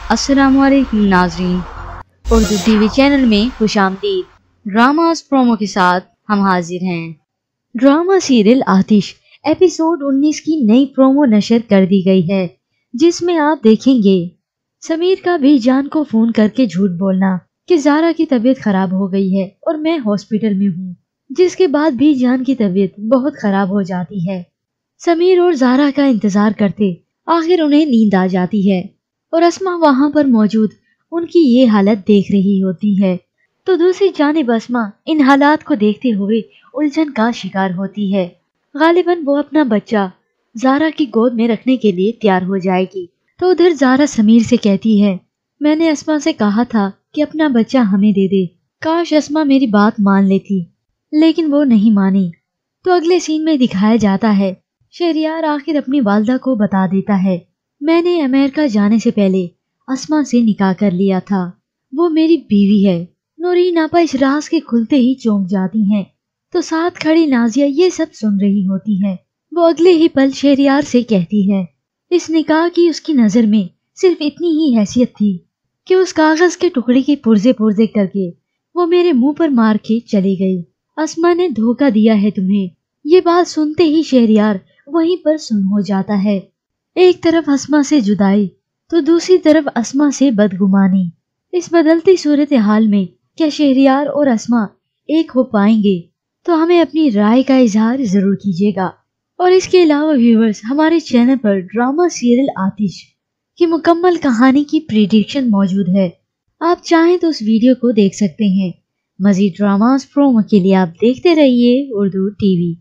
السلام علیکم ناظرین، اردو ٹی وی چینل میں خوش آمدید۔ ڈراماز پرومو کے ساتھ ہم حاضر ہیں۔ ڈرامہ سیریل آتش ایپیسوڈ 19 کی نئی پرومو نشر کر دی گئی ہے، جس میں آپ دیکھیں گے سمیر کا بھی جان کو فون کر کے جھوٹ بولنا کہ زارا کی طبیعت خراب ہو گئی ہے اور میں ہاسپٹل میں ہوں، جس کے بعد بھی جان کی طبیعت بہت خراب ہو جاتی ہے۔ سمیر اور زارا کا انتظار کرتے آخر انہیں نیند آ جاتی ہے اور اسما وہاں پر موجود ان کی یہ حالت دیکھ رہی ہوتی ہے، تو دوسری جانب اسما ان حالات کو دیکھتے ہوئے الجھن کا شکار ہوتی ہے۔ غالباً وہ اپنا بچہ زارا کی گود میں رکھنے کے لیے تیار ہو جائے گی، تو ادھر زارا سمیر سے کہتی ہے میں نے اسما سے کہا تھا کہ اپنا بچہ ہمیں دے دے، کاش اسما میری بات مان لیتی، لیکن وہ نہیں مانی۔ تو اگلے سین میں دکھایا جاتا ہے شہریار آخر اپنی والدہ کو بتا دیتا ہے میں نے امریکہ جانے سے پہلے اسما سے نکاح کر لیا تھا، وہ میری بیوی ہے۔ نورین آپا اس راز کے کھلتے ہی چونک جاتی ہیں، تو ساتھ کھڑی نازیہ یہ سب سن رہی ہوتی ہے۔ وہ اگلے ہی پل شہریار سے کہتی ہے اس نکاح کی اس کی نظر میں صرف اتنی ہی حیثیت تھی کہ اس کاغذ کے ٹکڑے کے پرزے پرزے کر کے وہ میرے منہ پر مار کے چلی گئی۔ اسما نے دھوکہ دیا ہے تمہیں۔ یہ بات سنتے ہی شہریار وہیں پر سن ہو جاتا ہے۔ ایک طرف اسما سے جدائی تو دوسری طرف اسما سے بدگمانی۔ اس بدلتی صورتحال میں کیا شہریار اور اسما ایک ہو پائیں گے؟ تو ہمیں اپنی رائے کا اظہار ضرور کیجیے گا، اور اس کے علاوہ ویورز ہمارے چینل پر ڈرامہ سیریل آتش کی مکمل کہانی کی پریڈکشن موجود ہے، آپ چاہیں تو اس ویڈیو کو دیکھ سکتے ہیں۔ مزید ڈراماز پرومو کے لیے آپ دیکھتے رہیے اردو ٹی وی۔